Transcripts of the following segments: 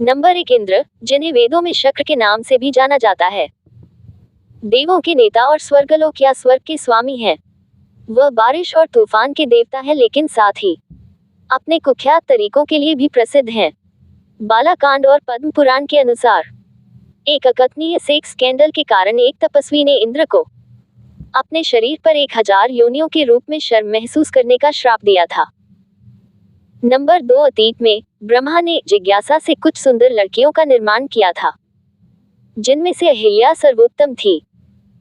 Number 1 Indra, जिन्हें वेदों में शक्र के नाम से भी जाना जाता है। देवों के नेता और स्वर्गलोक या स्वर्ग के स्वामी हैं। वह बारिश और तूफान के देवता हैं, लेकिन साथ ही अपने कुख्यात तरीकों के लिए भी प्रसिद्ध हैं। बालाकांड और पद्म पुराण के अनुसार एक अकथनीय सेक्स स्कैंडल के कारण एक तपस्वी ने इंद्र को अपने शरीर पर 1000 योनियों के रूप में शर्म महसूस करने का श्राप दिया था। नंबर 2 अतीत में ब्रह्मा ने जिज्ञासा से कुछ सुंदर लड़कियों का निर्माण किया था, जिनमें से अहिल्या सर्वोत्तम थी,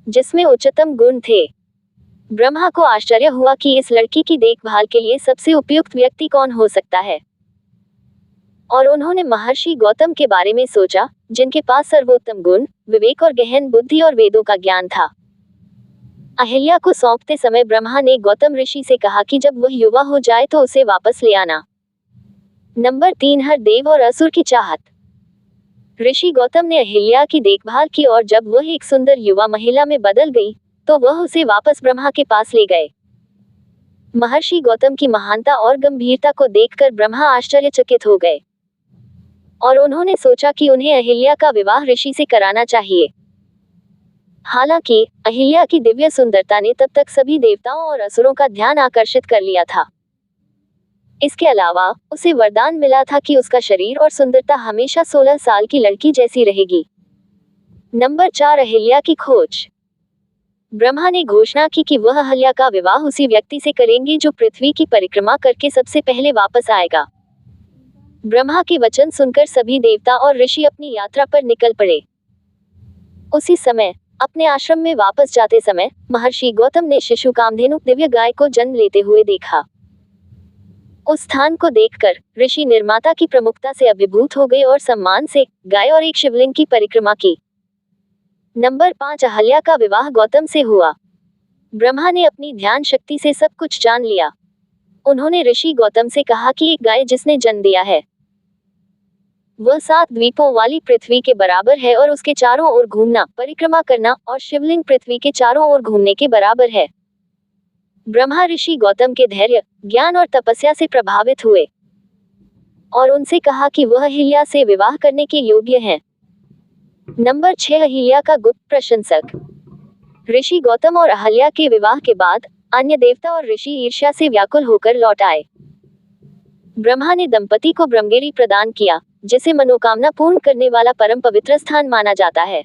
जिसमें उच्चतम गुण थे। ब्रह्मा को आश्चर्य हुआ कि इस लड़की की देखभाल के लिए सबसे उपयुक्त व्यक्ति कौन हो सकता है, और उन्होंने महर्षि गौतम के बारे में सोचा, जिनके पास सर्वोत्तम गुण, विवेक और गहन बुद्धि और वेदों का ज्ञान था। अहिल्या को सौंपते समय ब्रह्मा ने गौतम ऋषि से कहा कि जब वह युवा हो जाए तो उसे वापस ले आना। नंबर 3 हर देव और असुर की चाहत। ऋषि गौतम ने अहिल्या की देखभाल की और जब वह एक सुंदर युवा महिला में बदल गई तो वह उसे वापस ब्रह्मा के पास ले गए। महर्षि गौतम की महानता और गंभीरता को देखकर ब्रह्मा आश्चर्यचकित हो गए और उन्होंने सोचा कि उन्हें अहिल्या का विवाह ऋषि से कराना चाहिए। हालांकि अहिल्या की दिव्य सुंदरता ने तब तक सभी देवताओं और असुरों का ध्यान आकर्षित कर लिया था। इसके अलावा उसे वरदान मिला था कि उसका शरीर और सुंदरता हमेशा 16 साल की लड़की जैसी रहेगी। नंबर 4 अहिल्या की खोज। ब्रह्मा ने घोषणा की कि वह अहिल्या का विवाह उसी व्यक्ति से करेंगे जो पृथ्वी की परिक्रमा करके सबसे पहले वापस आएगा। ब्रह्मा के वचन सुनकर सभी देवता और ऋषि अपनी यात्रा पर निकल पड़े। उसी समय अपने आश्रम में वापस जाते समय महर्षि गौतम ने शिशु कामधेनु दिव्य गाय को जन्म लेते हुए देखा। उस स्थान को देखकर ऋषि निर्माता की प्रमुखता से अभिभूत हो गए और सम्मान से गाय और एक शिवलिंग की परिक्रमा की। नंबर 5 अहिल्या का विवाह गौतम से हुआ। ब्रह्मा ने अपनी ध्यान शक्ति से सब कुछ जान लिया। उन्होंने ऋषि गौतम से कहा कि एक गाय जिसने जन्म दिया है वह 7 द्वीपों वाली पृथ्वी के बराबर है और उसके चारों ओर घूमना, परिक्रमा करना और शिवलिंग पृथ्वी के चारों ओर घूमने के बराबर है। ब्रह्मा ऋषि गौतम के धैर्य, ज्ञान और तपस्या से प्रभावित हुए और उनसे कहा कि वह अहिल्या से विवाह करने के योग्य हैं। नंबर 6 अहिल्या का गुप्त प्रशंसक। ऋषि गौतम और अहिल्या के विवाह के बाद अन्य देवता और ऋषि ईर्ष्या से व्याकुल होकर लौट आए। ब्रह्मा ने दंपति को ब्रह्मगिरी प्रदान किया, जिसे मनोकामना पूर्ण करने वाला परम पवित्र स्थान माना जाता है।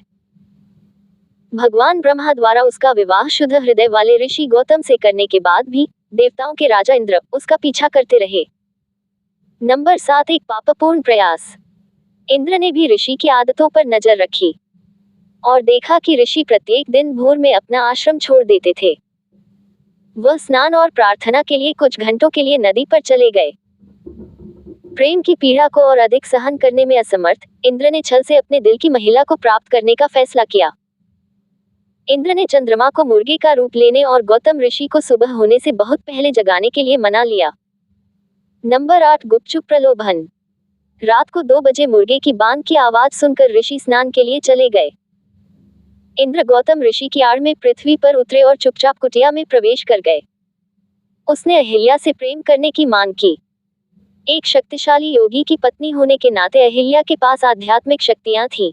भगवान ब्रह्मा द्वारा उसका विवाह शुद्ध हृदय वाले ऋषि गौतम से करने के बाद भी देवताओं के राजा इंद्र उसका पीछा करते रहे। नंबर 7 एक पापपूर्ण प्रयास। इंद्र ने भी ऋषि की आदतों पर नजर रखी और देखा कि ऋषि प्रत्येक दिन भोर में अपना आश्रम छोड़ देते थे। वह स्नान और प्रार्थना के लिए कुछ घंटों के लिए नदी पर चले गए। प्रेम की पीड़ा को और अधिक सहन करने में असमर्थ इंद्र ने छल से अपने दिल की महिला को प्राप्त करने का फैसला किया। इंद्र ने चंद्रमा को मुर्गी का रूप लेने और गौतम ऋषि को सुबह होने से बहुत पहले जगाने के लिए मना लिया। नंबर 8 गुपचुप प्रलोभन। रात को 2 बजे मुर्गे की बांग की आवाज सुनकर ऋषि स्नान के लिए चले गए। इंद्र गौतम ऋषि की आड़ में पृथ्वी पर उतरे और चुपचाप कुटिया में प्रवेश कर गए। उसने अहिल्या से प्रेम करने की मांग की। एक शक्तिशाली योगी की पत्नी होने के नाते अहिल्या के पास आध्यात्मिक शक्तियां थीं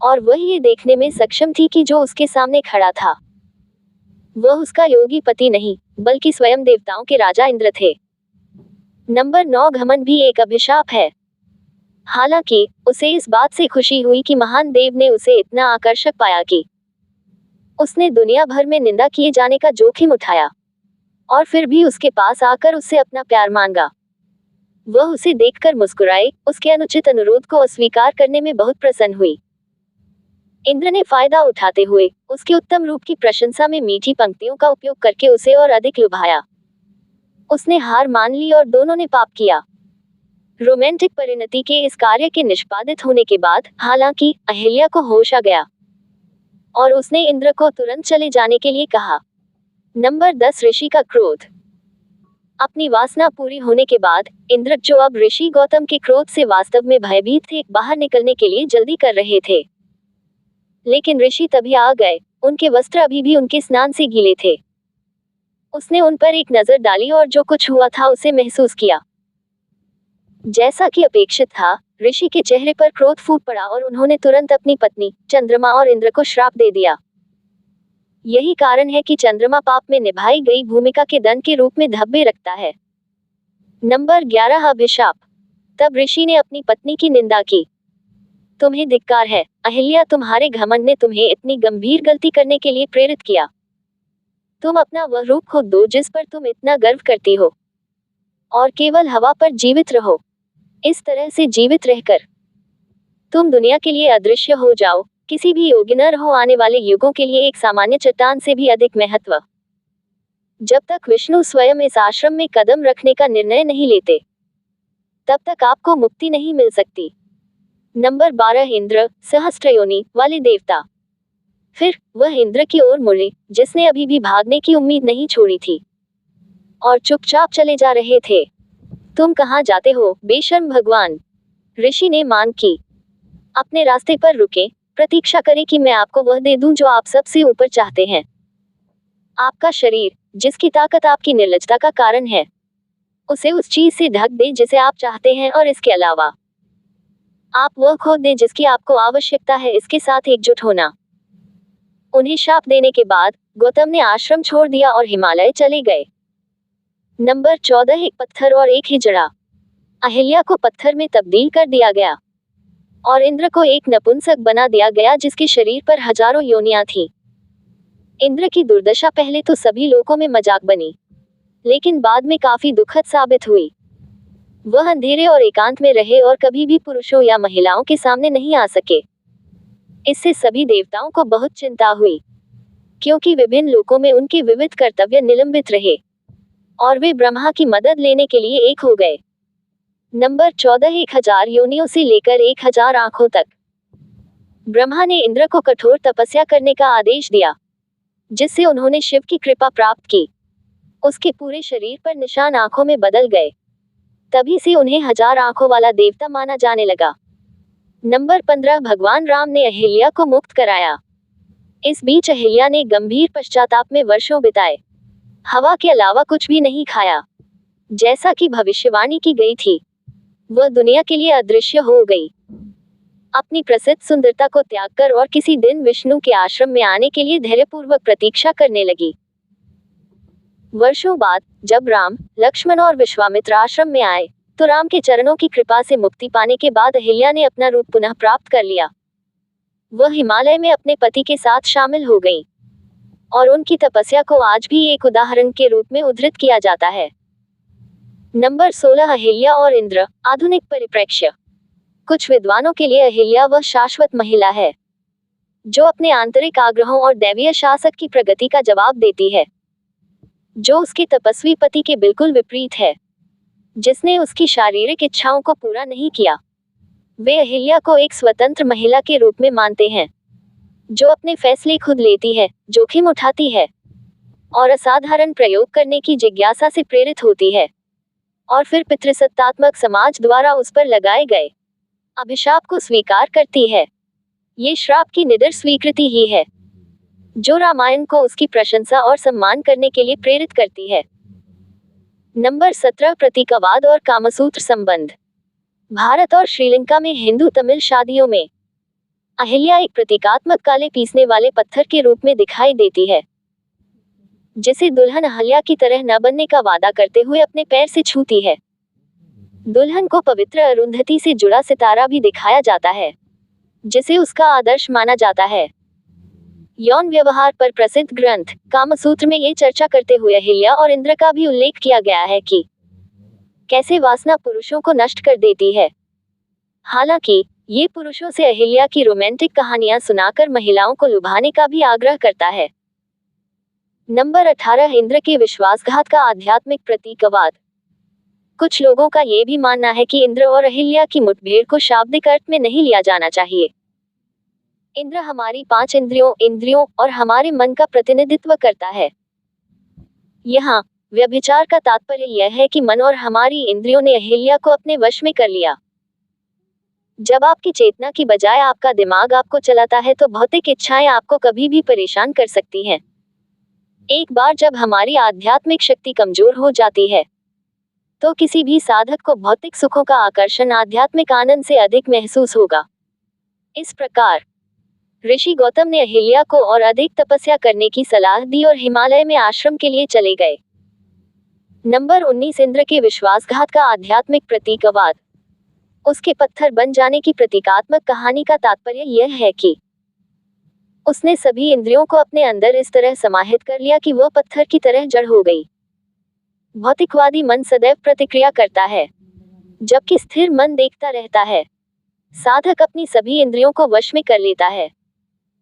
और वह ये देखने में सक्षम थी कि जो उसके सामने खड़ा था वह उसका योगी पति नहीं बल्कि स्वयं देवताओं के राजा इंद्र थे। नंबर 9 घमंड भी एक अभिशाप है। हालांकि उसे इस बात से खुशी हुई कि महान देव ने उसे इतना आकर्षक पाया कि उसने दुनिया भर में निंदा किए जाने का जोखिम उठाया और फिर भी उसके पास आकर उससे अपना प्यार मांगा। वह उसे देखकर मुस्कुराए, उसके अनुचित अनुरोध को अस्वीकार करने में बहुत प्रसन्न हुई। इंद्र ने फायदा उठाते हुए उसके उत्तम रूप की प्रशंसा में मीठी पंक्तियों का उपयोग करके उसे और अधिक लुभाया। उसने हार मान ली और दोनों ने पाप किया। रोमांटिक परिणति के इस कार्य के निष्पादित होने के बाद हालांकि अहिल्या को होश आ गया और उसने इंद्र को तुरंत चले जाने के लिए कहा। नंबर 10 ऋषि का क्रोध। अपनी वासना पूरी होने के बाद इंद्र, जो अब ऋषि गौतम के क्रोध से वास्तव में भयभीत थे, बाहर निकलने के लिए जल्दी कर रहे थे। लेकिन ऋषि तभी आ गए। उनके वस्त्र अभी भी उनके स्नान से गीले थे। उसने उन पर एक नजर डाली और जो कुछ हुआ था उसे महसूस किया। जैसा कि अपेक्षित था, ऋषि के चेहरे पर क्रोध फूट पड़ा और उन्होंने तुरंत अपनी पत्नी चंद्रमा और इंद्र को श्राप दे दिया। यही कारण है कि चंद्रमा पाप में निभाई गई भूमिका के दंड के रूप में धब्बे रखता है। नंबर 11 अभिशाप। तब ऋषि ने अपनी पत्नी की निंदा की। तुम्हें धिक्कार है अहिल्या, तुम्हारे घमंड ने तुम्हें इतनी गंभीर गलती करने के लिए प्रेरित किया। तुम अपना वह रूप खो दो जिस पर तुम इतना गर्व करती हो और केवल हवा पर जीवित रहो। इस तरह से जीवित रहकर तुम दुनिया के लिए अदृश्य हो जाओ, किसी भी योग्य न रहो, आने वाले युगों के लिए एक सामान्य चट्टान से भी अधिक महत्व। जब तक विष्णु स्वयं इस आश्रम में कदम रखने का निर्णय नहीं लेते, तब तक आपको मुक्ति नहीं मिल सकती। नंबर 12 इंद्र, सहस्त्रयोनि वाले देवता। फिर वह इंद्र की ओर मुड़े जिसने अभी भी भागने की उम्मीद नहीं छोड़ी थी और चुपचाप चले जा रहे थे। तुम कहाँ जाते हो बेशर्म भगवान? ऋषि ने मांग की। अपने रास्ते पर रुके, प्रतीक्षा करें कि मैं आपको वह दे दूं जो आप सबसे ऊपर चाहते हैं। आपका शरीर, जिसकी ताकत आपकी निर्लजता का कारण है, उसे उस चीज से ढक दे जिसे आप चाहते हैं, और इसके अलावा आप वह खो दें जिसकी आपको आवश्यकता है। इसके साथ एकजुट होना। उन्हें शाप देने के बाद गौतम ने आश्रम छोड़ दिया और हिमालय चले गए। नंबर 14 एक पत्थर और एक हिजड़ा। अहिल्या को पत्थर में तब्दील कर दिया गया और इंद्र को एक नपुंसक बना दिया गया जिसके शरीर पर हजारों योनियां थीं। इंद्र की दुर्दशा पहले तो सभी लोगों में मजाक बनी, लेकिन बाद में काफी दुखद साबित हुई। वह अंधेरे और एकांत में रहे और कभी भी पुरुषों या महिलाओं के सामने नहीं आ सके। इससे सभी देवताओं को बहुत चिंता हुई, क्योंकि विभिन्न लोकों में उनके विविध कर्तव्य निलंबित रहे और वे ब्रह्मा की मदद लेने के लिए एक हो गए। नंबर 14 1000 योनियों से लेकर 1000 आंखों तक। ब्रह्मा ने इंद्र को कठोर तपस्या करने का आदेश दिया, जिससे उन्होंने शिव की कृपा प्राप्त की। उसके पूरे शरीर पर निशान आंखों में बदल गए। तभी से उन्हें 1000 आंखों वाला देवता माना जाने लगा। नंबर 15 भगवान राम ने अहिल्या को मुक्त कराया। इस बीच अहिल्या ने गंभीर पश्चाताप में वर्षों बिताए। हवा के अलावा कुछ भी नहीं खाया। जैसा कि भविष्यवाणी की गई थी, वह दुनिया के लिए अदृश्य हो गई। अपनी प्रसिद्ध सुंदरता को त्याग कर और किसी दिन विष्णु के आश्रम में आने के लिए धैर्यपूर्वक प्रतीक्षा करने लगी। वर्षों बाद जब राम, लक्ष्मण और विश्वामित्र आश्रम में आए, तो राम के चरणों की कृपा से मुक्ति पाने के बाद अहिल्या ने अपना रूप पुनः प्राप्त कर लिया। वह हिमालय में अपने पति के साथ शामिल हो गई और उनकी तपस्या को आज भी एक उदाहरण के रूप में उद्धृत किया जाता है। नंबर 16 अहिल्या और इंद्र, आधुनिक परिप्रेक्ष्य। कुछ विद्वानों के लिए अहिल्या वह शाश्वत महिला है जो अपने आंतरिक आग्रहों और दैवीय शासक की प्रगति का जवाब देती है, जो उसके तपस्वी पति के बिल्कुल विपरीत है, जिसने उसकी शारीरिक इच्छाओं को पूरा नहीं किया। वे अहिल्या को एक स्वतंत्र महिला के रूप में मानते हैं, जो अपने फैसले खुद लेती है, जोखिम उठाती है और असाधारण प्रयोग करने की जिज्ञासा से प्रेरित होती है, और फिर पितृसत्तात्मक समाज द्वारा उस पर लगाए गए अभिशाप को स्वीकार करती है। ये श्राप की निडर स्वीकृति ही है जो रामायण को उसकी प्रशंसा और सम्मान करने के लिए प्रेरित करती है। नंबर 17 प्रतीकवाद और कामसूत्र संबंध। भारत और श्रीलंका में हिंदू तमिल शादियों में अहिल्या एक प्रतीकात्मक काले पीसने वाले पत्थर के रूप में दिखाई देती है, जिसे दुल्हन अहिल्या की तरह न बनने का वादा करते हुए अपने पैर से छूती है। दुल्हन को पवित्र अरुंधति से जुड़ा सितारा भी दिखाया जाता है, जिसे उसका आदर्श माना जाता है। यौन व्यवहार पर प्रसिद्ध ग्रंथ कामसूत्र में ये चर्चा करते हुए अहिल्या और इंद्र का भी उल्लेख किया गया है कि कैसे वासना पुरुषों को नष्ट कर देती है। हालांकि ये पुरुषों से अहिल्या की रोमांटिक कहानियां सुनाकर महिलाओं को लुभाने का भी आग्रह करता है। नंबर 18 इंद्र के विश्वासघात का आध्यात्मिक प्रतीकवाद। कुछ लोगों का ये भी मानना है कि इंद्र और अहिल्या की मुठभेड़ को शाब्दिक अर्थ में नहीं लिया जाना चाहिए। इंद्र हमारी 5 इंद्रियों और हमारे मन का प्रतिनिधित्व करता है। यहाँ व्यभिचार का तात्पर्य यह है कि मन और हमारी इंद्रियों ने अहिल्या को अपने वश में कर लिया। जब आपकी चेतना की बजाय आपका दिमाग आपको चलाता है तो भौतिक इच्छाएं आपको कभी भी परेशान कर सकती हैं। एक बार जब हमारी आध्यात्मिक शक्ति कमजोर हो जाती है, तो किसी भी साधक को भौतिक सुखों का आकर्षण आध्यात्मिक आनंद से अधिक महसूस होगा। इस प्रकार ऋषि गौतम ने अहिल्या को और अधिक तपस्या करने की सलाह दी और हिमालय में आश्रम के लिए चले गए। नंबर 19 इंद्र के विश्वासघात का आध्यात्मिक प्रतीकवाद। उसके पत्थर बन जाने की प्रतीकात्मक कहानी का तात्पर्य यह है कि उसने सभी इंद्रियों को अपने अंदर इस तरह समाहित कर लिया कि वह पत्थर की तरह जड़ हो गई। भौतिकवादी मन सदैव प्रतिक्रिया करता है, जबकि स्थिर मन देखता रहता है। साधक अपनी सभी इंद्रियों को वश में कर लेता है।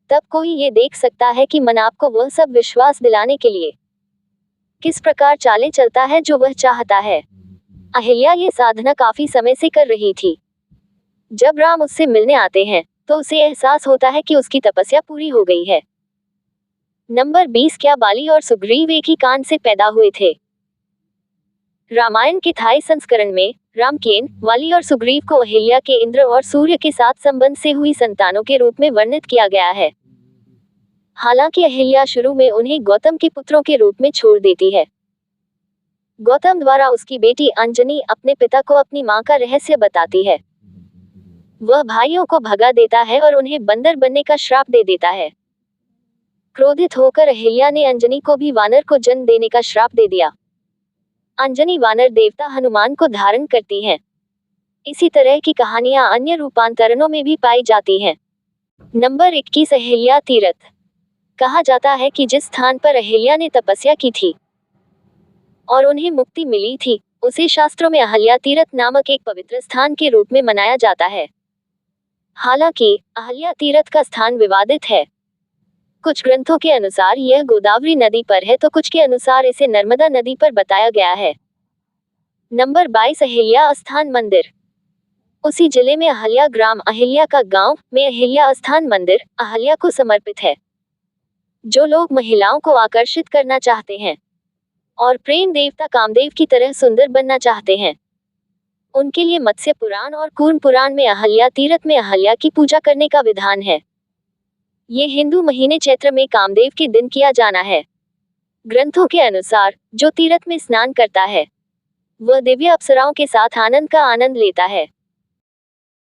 तब कोई ये देख सकता है कि मन आपको वह सब विश्वास दिलाने के लिए किस प्रकार चाले चलता है जो वह चाहता है। अहिल्या ये साधना काफी समय से कर रही थी। जब राम उससे मिलने आते हैं तो उसे एहसास होता है कि उसकी तपस्या पूरी हो गई है। नंबर 20 क्या बाली और सुग्रीव एक ही कांड से पैदा हुए थे? रामायण के थाई संस्करण में रामकेन, वाली और सुग्रीव को अहिल्या के इंद्र और सूर्य के साथ संबंध से हुई संतानों के रूप में वर्णित किया गया है। हालांकि अहिल्या शुरू में उन्हें गौतम के पुत्रों के रूप में छोड़ देती है। गौतम द्वारा उसकी बेटी अंजनी अपने पिता को अपनी मां का रहस्य बताती है। वह भाइयों को भगा देता है और उन्हें बंदर बनने का श्राप दे देता है। क्रोधित होकर अहिल्या ने अंजनी को भी वानर को जन्म देने का श्राप दे दिया। अंजनी वानर देवता हनुमान को धारण करती हैं। इसी तरह की कहानियां अन्य रूपांतरणों में भी पाई जाती हैं। नंबर 21 अहिल्या तीर्थ। कहा जाता है कि जिस स्थान पर अहिल्या ने तपस्या की थी और उन्हें मुक्ति मिली थी, उसे शास्त्रों में अहिल्या तीर्थ नामक एक पवित्र स्थान के रूप में मनाया जाता है। हालांकि अहिल्या तीर्थ का स्थान विवादित है। कुछ ग्रंथों के अनुसार यह गोदावरी नदी पर है तो कुछ के अनुसार इसे नर्मदा नदी पर बताया गया है। नंबर 22 अहिल्या स्थान मंदिर। उसी जिले में अहिल्या ग्राम अहिल्या का गांव में अहिल्या स्थान मंदिर अहिल्या को समर्पित है। जो लोग महिलाओं को आकर्षित करना चाहते हैं और प्रेम देवता कामदेव की तरह सुंदर बनना चाहते हैं, उनके लिए मत्स्य पुराण और कूर्म पुराण में अहिल्या तीर्थ में अहिल्या की पूजा करने का विधान है। ये हिंदू महीने चैत्र में कामदेव के दिन किया जाना है। ग्रंथों के अनुसार जो तीर्थ में स्नान करता है वह दिव्य अप्सराओं के साथ आनंद का आनंद लेता है।